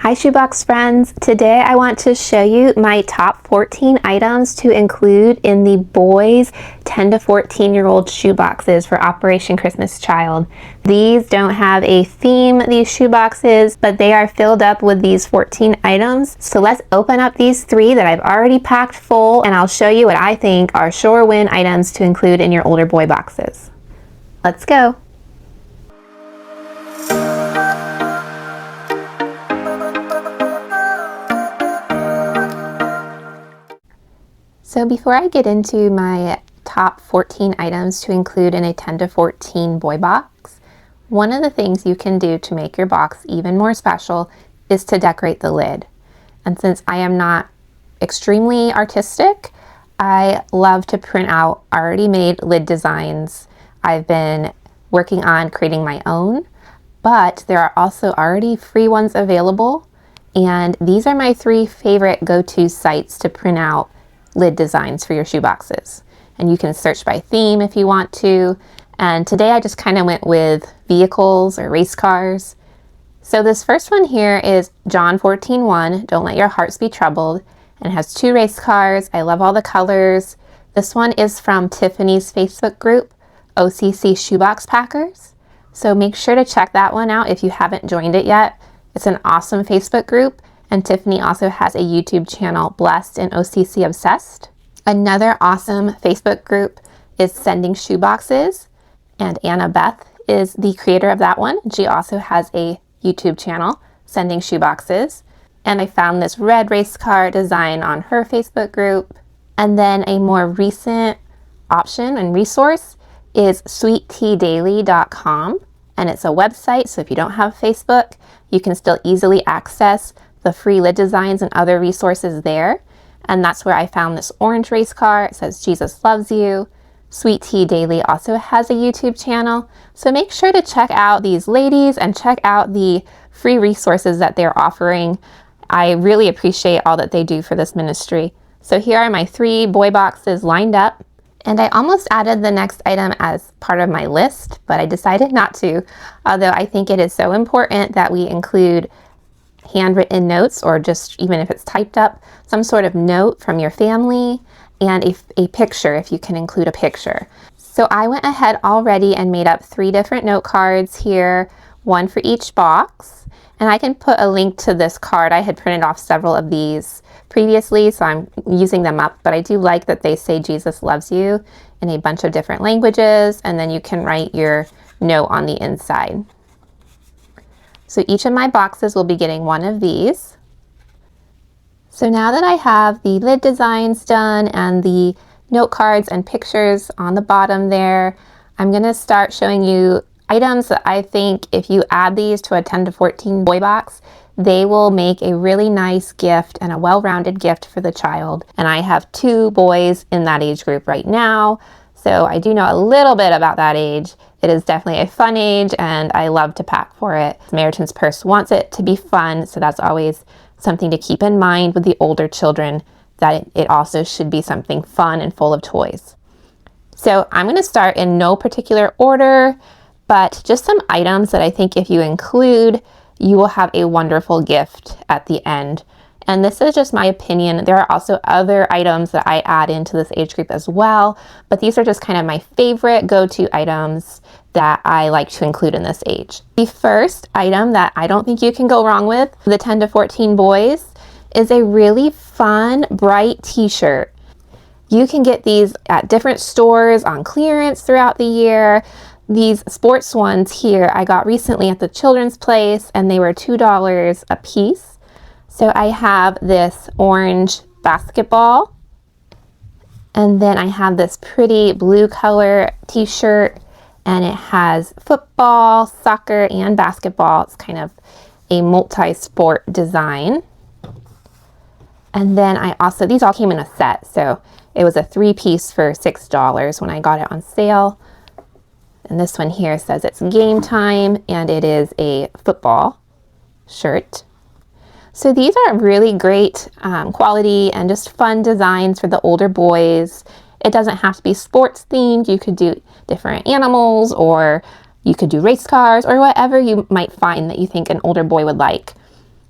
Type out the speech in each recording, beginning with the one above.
Hi Shoebox friends! Today I want to show you my top 14 items to include in the boys 10 to 14-year-old shoeboxes for Operation Christmas Child. These don't have a theme, these shoeboxes, but they are filled up with these 14 items. So let's open up these 3 that I've already packed full, and I'll show you what I think are sure win items to include in your older boy boxes. Let's go! So before I get into my top 14 items to include in a 10 to 14 boy box, one of the things you can do to make your box even more special is to decorate the lid. And since I am not extremely artistic, I love to print out already made lid designs. I've been working on creating my own, but there are also already free ones available. And these are my 3 favorite go-to sites to print out lid designs for your shoeboxes. And you can search by theme if you want to. And today I just kind of went with vehicles or race cars. So this first one here is John 14:1, Don't Let Your Hearts Be Troubled, and it has 2 race cars. I love all the colors. This one is from Tiffany's Facebook group, OCC Shoebox Packers. So make sure to check that one out if you haven't joined it yet. It's an awesome Facebook group. And Tiffany also has a YouTube channel, Blessed and OCC Obsessed. Another awesome Facebook group is Sending Shoeboxes, and Anna Beth is the creator of that one. She also has a YouTube channel, Sending Shoeboxes. And I found this red race car design on her Facebook group. And then a more recent option and resource is sweetteadaily.com. And it's a website, so if you don't have Facebook, you can still easily access the free lid designs and other resources there. And that's where I found this orange race car. It says Jesus Loves You. Sweet Tea Daily also has a YouTube channel. So make sure to check out these ladies and check out the free resources that they're offering. I really appreciate all that they do for this ministry. So here are my 3 boy boxes lined up. And I almost added the next item as part of my list, but I decided not to. Although I think it is so important that we include handwritten notes, or just even if it's typed up, some sort of note from your family, and a picture if you can include a picture. So I went ahead already and made up 3 different note cards here, 1 for each box. And I can put a link to this card. I had printed off several of these previously, so I'm using them up, but I do like that they say Jesus loves you in a bunch of different languages, and then you can write your note on the inside. So each of my boxes will be getting 1 of these. So now that I have the lid designs done and the note cards and pictures on the bottom there, I'm going to start showing you items that I think if you add these to a 10 to 14 boy box, they will make a really nice gift and a well-rounded gift for the child. And I have 2 boys in that age group right now, so I do know a little bit about that age. It is definitely a fun age, and I love to pack for it. Samaritan's Purse wants it to be fun, so that's always something to keep in mind with the older children, that it also should be something fun and full of toys. So I'm going to start in no particular order, but just some items that I think if you include, you will have a wonderful gift at the end. And this is just my opinion. There are also other items that I add into this age group as well, but these are just kind of my favorite go-to items that I like to include in this age. The first item that I don't think you can go wrong with, the 10 to 14 boys, is a really fun, bright t-shirt. You can get these at different stores on clearance throughout the year. These sports ones here I got recently at the Children's Place, and they were $2 a piece. So I have this orange basketball, and then I have this pretty blue color t-shirt, and it has football, soccer, and basketball. It's kind of a multi-sport design. And then I also, these all came in a set, so it was a 3-piece for $6 when I got it on sale. And this one here says it's game time, and it is a football shirt. So these are really great quality and just fun designs for the older boys. It doesn't have to be sports themed. You could do different animals, or you could do race cars, or whatever you might find that you think an older boy would like.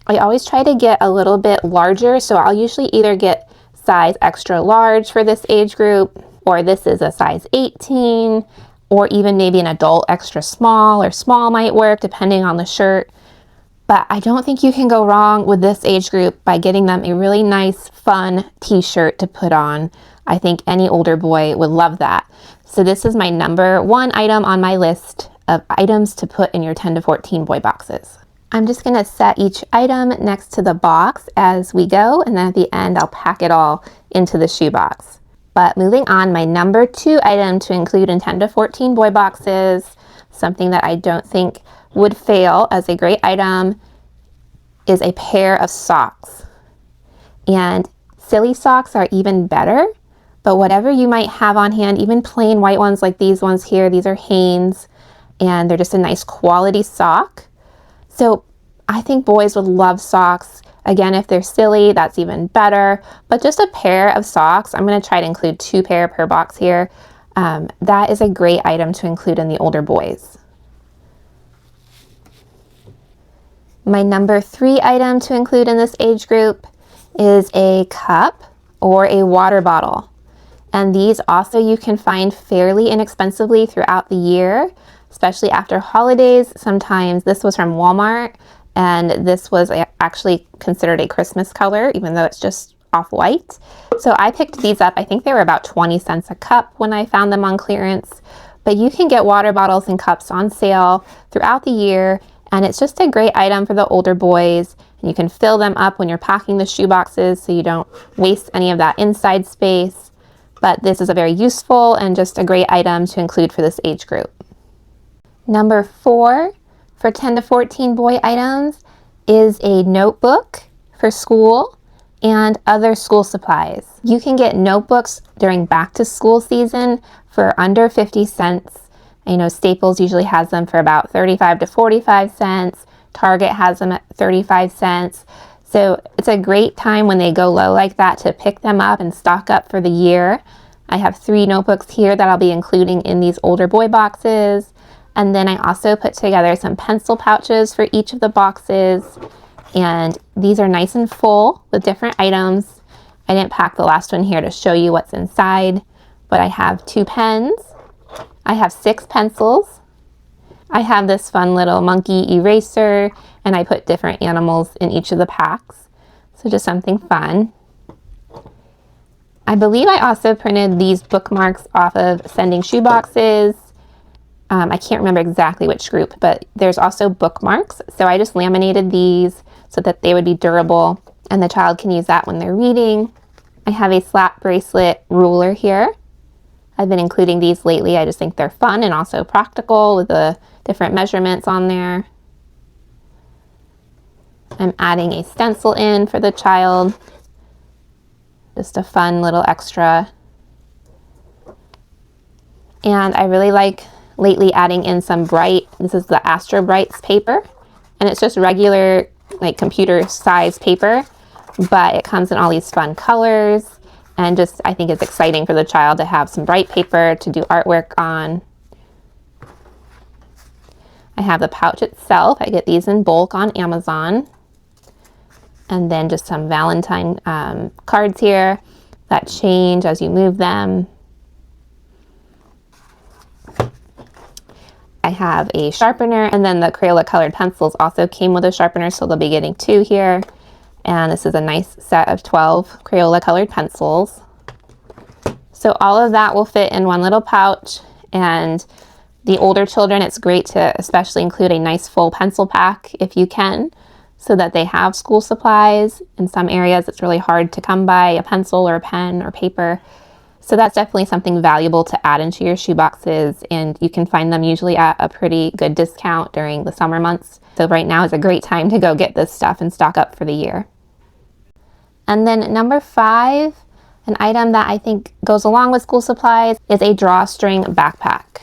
I always try to get a little bit larger, so I'll usually either get size extra large for this age group, or this is a size 18, or even maybe an adult extra small, or small might work depending on the shirt. But I don't think you can go wrong with this age group by getting them a really nice, fun t-shirt to put on. I think any older boy would love that. So this is my number 1 item on my list of items to put in your 10 to 14 boy boxes. I'm just going to set each item next to the box as we go, and then at the end I'll pack it all into the shoebox. But moving on, my number 2 item to include in 10 to 14 boy boxes, something that I don't think would fail as a great item, is a pair of socks. And silly socks are even better, but whatever you might have on hand, even plain white ones like these ones here, these are Hanes, and they're just a nice quality sock. So I think boys would love socks. Again, if they're silly, that's even better, but just a pair of socks. I'm going to try to include 2 pair per box here. That is a great item to include in the older boys. My number 3 item to include in this age group is a cup or a water bottle. And these also you can find fairly inexpensively throughout the year, especially after holidays. Sometimes this was from Walmart, and this was actually considered a Christmas color, even though it's just off-white. So I picked these up. I think they were about 20 cents a cup when I found them on clearance. But you can get water bottles and cups on sale throughout the year, and it's just a great item for the older boys. And you can fill them up when you're packing the shoe boxes so you don't waste any of that inside space. But this is a very useful and just a great item to include for this age group. Number 4 for 10 to 14 boy items is a notebook for school and other school supplies. You can get notebooks during back to school season for under 50 cents. I know Staples usually has them for about 35 to 45 cents. Target has them at 35 cents. So it's a great time when they go low like that to pick them up and stock up for the year. I have 3 notebooks here that I'll be including in these older boy boxes. And then I also put together some pencil pouches for each of the boxes. And these are nice and full with different items. I didn't pack the last one here to show you what's inside, but I have 2 pens. I have 6 pencils. I have this fun little monkey eraser, and I put different animals in each of the packs. So just something fun. I believe I also printed these bookmarks off of sending shoe boxes. I can't remember exactly which group, but there's also bookmarks. So I just laminated these so that they would be durable and the child can use that when they're reading. I have a slap bracelet ruler here. I've been including these lately. I just think they're fun and also practical with the different measurements on there. I'm adding a stencil in for the child. Just a fun little extra. And I really like lately adding in some bright, this is the Astro Brights paper, and it's just regular like computer size paper, but it comes in all these fun colors, and just I think it's exciting for the child to have some bright paper to do artwork on. I have the pouch itself. I get these in bulk on Amazon. And then just some Valentine cards here that change as you move them. I have a sharpener, and then the Crayola colored pencils also came with a sharpener, so they'll be getting 2 here. And this is a nice set of 12 Crayola colored pencils. So all of that will fit in one little pouch, and the older children, it's great to especially include a nice full pencil pack if you can, so that they have school supplies. In some areas, it's really hard to come by a pencil or a pen or paper. So that's definitely something valuable to add into your shoe boxes, and you can find them usually at a pretty good discount during the summer months. So right now is a great time to go get this stuff and stock up for the year. And then number 5, an item that I think goes along with school supplies is a drawstring backpack.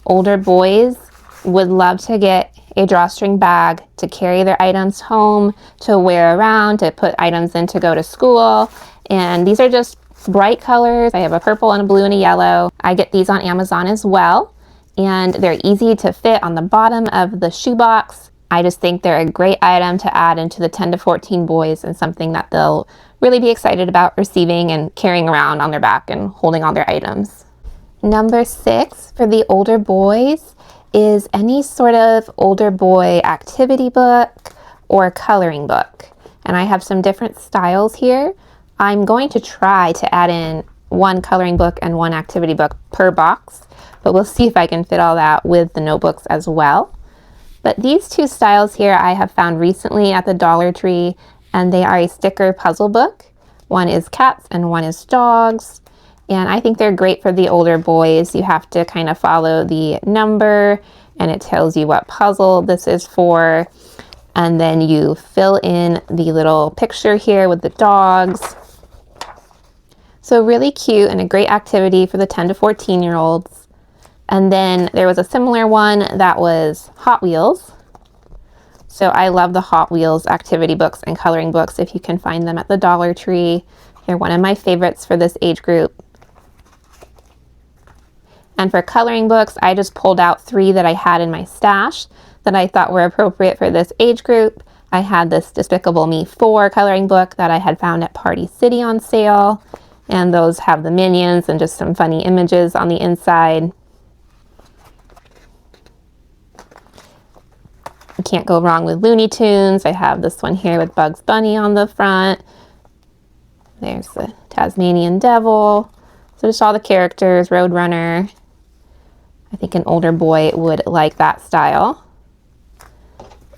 Older boys would love to get a drawstring bag to carry their items home, to wear around, to put items in to go to school. And these are just bright colors. I have a purple and a blue and a yellow. I get these on Amazon as well. And they're easy to fit on the bottom of the shoebox. I just think they're a great item to add into the 10 to 14 boys and something that they'll really be excited about receiving and carrying around on their back and holding all their items. Number 6 for the older boys is any sort of older boy activity book or coloring book. And I have some different styles here. I'm going to try to add in one coloring book and one activity book per box, but we'll see if I can fit all that with the notebooks as well. But these two styles here I have found recently at the Dollar Tree, and they are a sticker puzzle book. One is cats and one is dogs. And I think they're great for the older boys. You have to kind of follow the number and it tells you what puzzle this is for. And then you fill in the little picture here with the dogs. So really cute and a great activity for the 10 to 14-year-olds. And then there was a similar one that was Hot Wheels. So I love the Hot Wheels activity books and coloring books if you can find them at the Dollar Tree. They're one of my favorites for this age group. And for coloring books, I just pulled out 3 that I had in my stash that I thought were appropriate for this age group. I had this Despicable Me 4 coloring book that I had found at Party City on sale. And those have the Minions and just some funny images on the inside. You can't go wrong with Looney Tunes. I have this one here with Bugs Bunny on the front. There's the Tasmanian Devil. So just all the characters, Roadrunner. I think an older boy would like that style.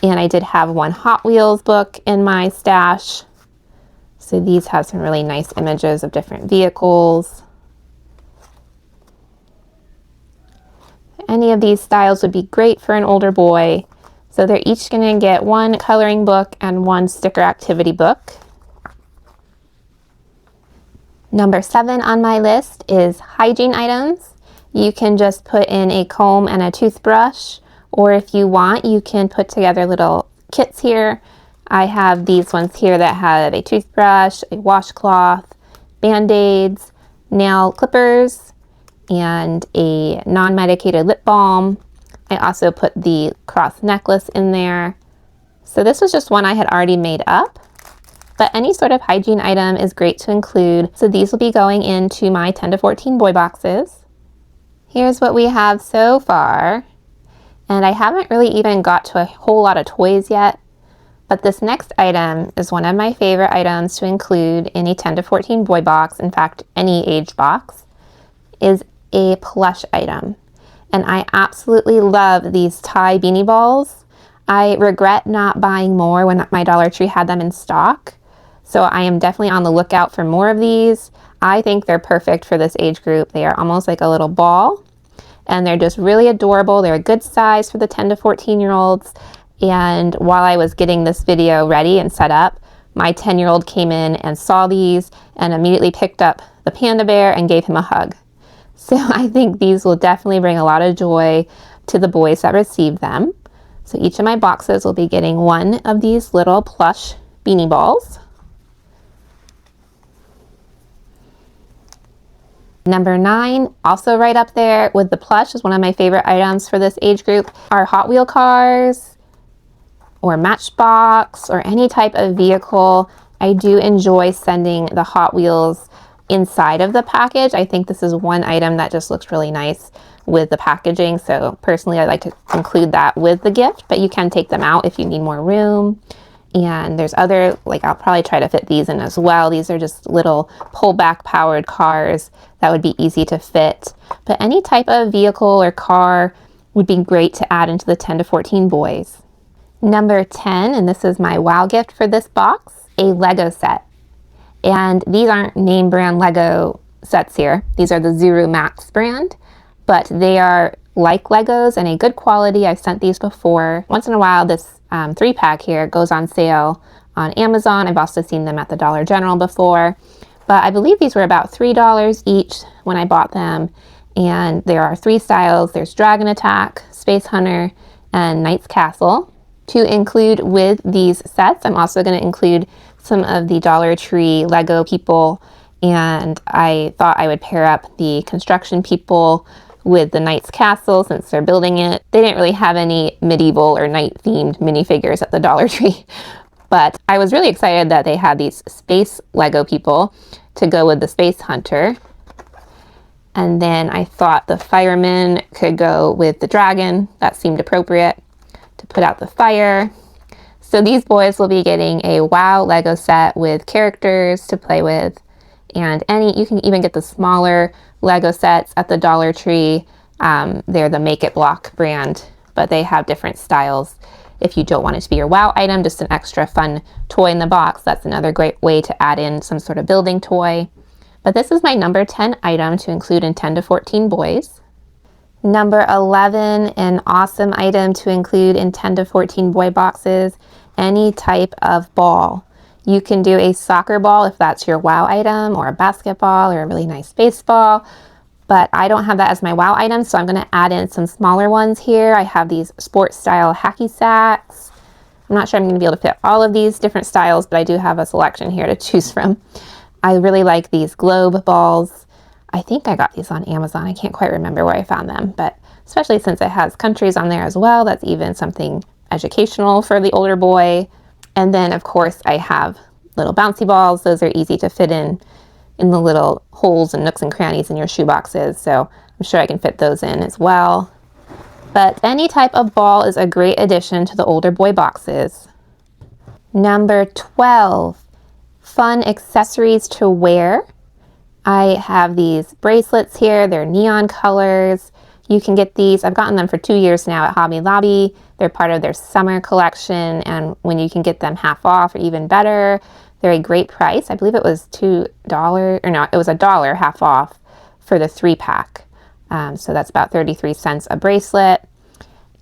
And I did have one Hot Wheels book in my stash. So these have some really nice images of different vehicles. Any of these styles would be great for an older boy. So they're each going to get one coloring book and one sticker activity book. Number 7 on my list is hygiene items. You can just put in a comb and a toothbrush, or if you want, you can put together little kits here. I have these ones here that have a toothbrush, a washcloth, Band-Aids, nail clippers, and a non-medicated lip balm. I also put the cross necklace in there. So this was just one I had already made up, but any sort of hygiene item is great to include. So these will be going into my 10 to 14 boy boxes. Here's what we have so far. And I haven't really even got to a whole lot of toys yet, but this next item is one of my favorite items to include in a 10 to 14 boy box, in fact, any age box, is a plush item. And I absolutely love these tie beanie balls. I regret not buying more when my Dollar Tree had them in stock. So I am definitely on the lookout for more of these. I think they're perfect for this age group. They are almost like a little ball. And they're just really adorable. They're a good size for the 10 to 14-year-olds. And while I was getting this video ready and set up, my 10-year-old came in and saw these and immediately picked up the panda bear and gave him a hug. So I think these will definitely bring a lot of joy to the boys that receive them. So each of my boxes will be getting one of these little plush beanie balls. Number 9, also right up there with the plush, is one of my favorite items for this age group, are Hot Wheel cars or Matchbox or any type of vehicle. I do enjoy sending the Hot Wheels inside of the package. I think this is one item that just looks really nice with the packaging. So personally, I like to include that with the gift, but you can take them out if you need more room. And there's other, like I'll probably try to fit these in as well. These are just little pullback powered cars that would be easy to fit. But any type of vehicle or car would be great to add into the 10 to 14 boys. Number 10, and this is my wow gift for this box, a Lego set. And these aren't name brand Lego sets here. These are the Zero Max brand, but they are like Legos and a good quality. I've sent these before. Once in a while, this 3-pack here goes on sale on Amazon. I've also seen them at the Dollar General before, but I believe these were about $3 each when I bought them. And there are 3 styles. There's Dragon Attack, Space Hunter, and Knight's Castle. To include with these sets, I'm also going to include some of the Dollar Tree Lego people, and I thought I would pair up the construction people with the knight's castle since they're building it. They didn't really have any medieval or knight themed minifigures at the Dollar Tree. But I was really excited that they had these space Lego people to go with the space hunter. And then I thought the fireman could go with the dragon. That seemed appropriate to put out the fire. So these boys will be getting a WOW Lego set with characters to play with. And you can even get the smaller Lego sets at the Dollar Tree. They're the Make It Block brand, but they have different styles. If you don't want it to be your WOW item, just an extra fun toy in the box, that's another great way to add in some sort of building toy. But this is my number 10 item to include in 10 to 14 boys. Number 11, an awesome item to include in 10 to 14 boy boxes, any type of ball. You can do a soccer ball if that's your WOW item, or a basketball, or a really nice baseball. But I don't have that as my WOW item, so I'm going to add in some smaller ones here. I have these sports style hacky sacks. I'm not sure I'm going to be able to fit all of these different styles, but I do have a selection here to choose from. I really like these globe balls. I think I got these on Amazon. I can't quite remember where I found them, but especially since it has countries on there as well, that's even something educational for the older boy. And then of course I have little bouncy balls. Those are easy to fit in the little holes and nooks and crannies in your shoe boxes, so I'm sure I can fit those in as well. But any type of ball is a great addition to the older boy boxes. Number 12, fun accessories to wear. I have these bracelets here. They're neon colors. You can get these. I've gotten them for 2 years now at Hobby Lobby. They're part of their summer collection, and when you can get them half off or even better, they're a great price. I believe it was $2, or no, it was $1 half off for the 3-pack. So that's about 33 cents a bracelet.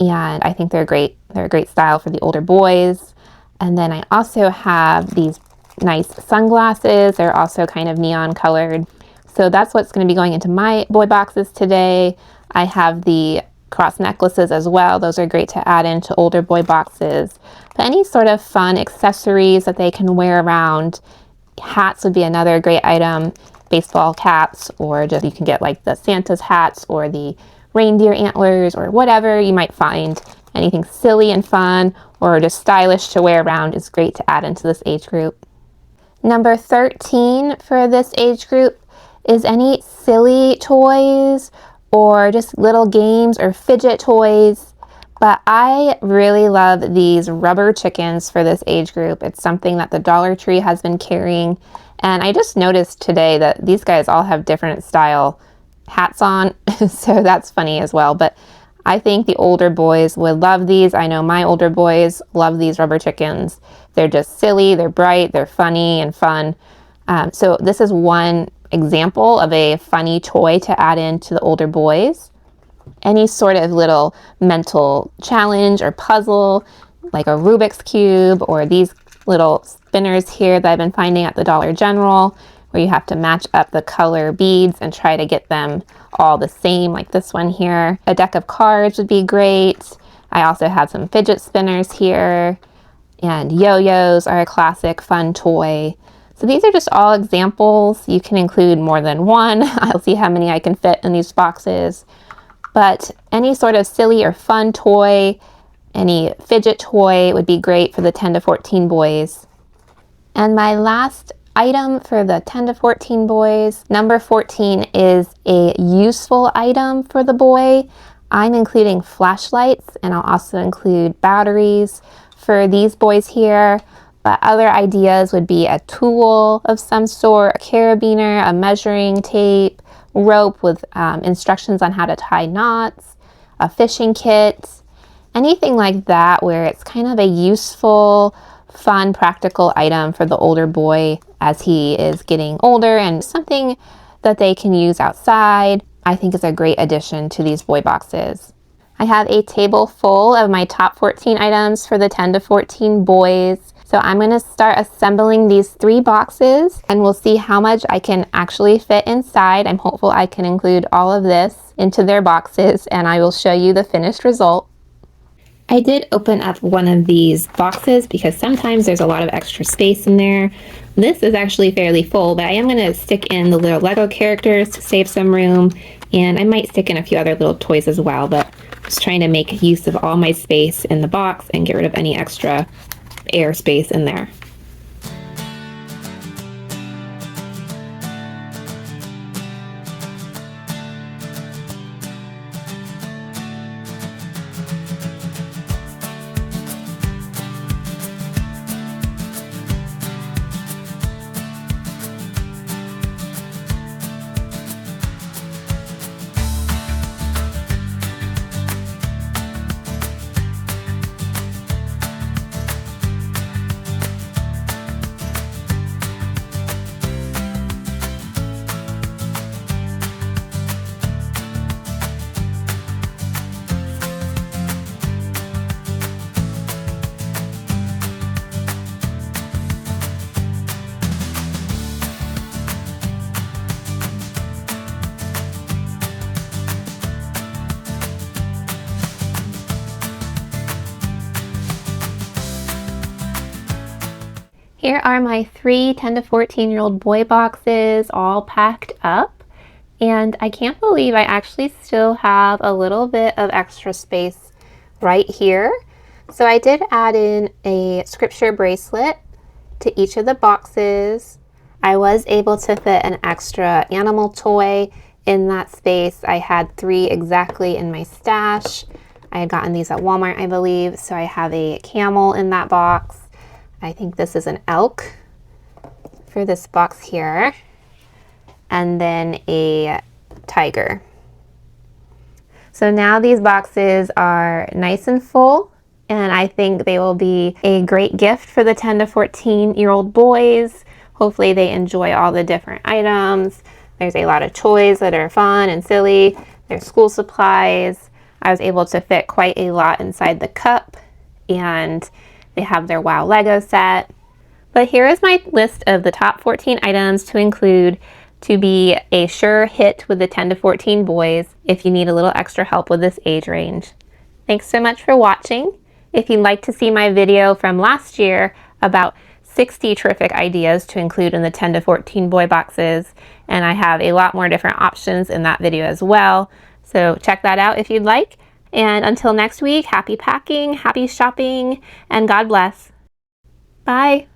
And I think they're great. They're a great style for the older boys. And then I also have these nice sunglasses. They're also kind of neon colored. So that's what's going to be going into my boy boxes today. I have the cross necklaces as well. Those are great to add into older boy boxes. But any sort of fun accessories that they can wear around. Hats would be another great item. Baseball caps, or just you can get like the Santa's hats or the reindeer antlers or whatever you might find. Anything silly and fun or just stylish to wear around is great to add into this age group. Number 13 for this age group is any silly toys or just little games or fidget toys. But I really love these rubber chickens for this age group. It's something that the Dollar Tree has been carrying. And I just noticed today that these guys all have different style hats on. So that's funny as well. But I think the older boys would love these. I know my older boys love these rubber chickens. They're just silly, they're bright, they're funny and fun. So this is one example of a funny toy to add in to the older boys. Any sort of little mental challenge or puzzle, like a Rubik's Cube, or these little spinners here that I've been finding at the Dollar General, where you have to match up the color beads and try to get them all the same, like this one here. A deck of cards would be great. I also have some fidget spinners here, and yo-yos are a classic fun toy. So these are just all examples. You can include more than one. I'll see how many I can fit in these boxes. But any sort of silly or fun toy, any fidget toy would be great for the 10 to 14 boys. And my last item for the 10 to 14 boys, number 14, is a useful item for the boy. I'm including flashlights, and I'll also include batteries for these boys here. But other ideas would be a tool of some sort, a carabiner, a measuring tape, rope with instructions on how to tie knots, a fishing kit, anything like that where it's kind of a useful, fun, practical item for the older boy as he is getting older, and something that they can use outside. I think is a great addition to these boy boxes. I have a table full of my top 14 items for the 10 to 14 boys. So I'm going to start assembling these 3 boxes, and we'll see how much I can actually fit inside. I'm hopeful I can include all of this into their boxes, and I will show you the finished result. I did open up one of these boxes because sometimes there's a lot of extra space in there. This is actually fairly full, but I am going to stick in the little Lego characters to save some room, And I might stick in a few other little toys as well, but just trying to make use of all my space in the box and get rid of any extra air space in there. Here are my 3 10 to 14-year-old boy boxes all packed up, and I can't believe I actually still have a little bit of extra space right here. So I did add in a scripture bracelet to each of the boxes. I was able to fit an extra animal toy in that space. I had 3 exactly in my stash. I had gotten these at Walmart, I believe, so I have a camel in that box. I think this is an elk for this box here, and then a tiger. So now these boxes are nice and full, and I think they will be a great gift for the 10 to 14-year-old boys. Hopefully they enjoy all the different items. There's a lot of toys that are fun and silly. There's school supplies. I was able to fit quite a lot inside the cup, and they have their Wow Lego set. But here is my list of the top 14 items to include to be a sure hit with the 10 to 14 boys if you need a little extra help with this age range. Thanks so much for watching. If you'd like to see my video from last year about 60 terrific ideas to include in the 10 to 14 boy boxes, and I have a lot more different options in that video as well, so check that out if you'd like. And until next week, happy packing, happy shopping, and God bless. Bye.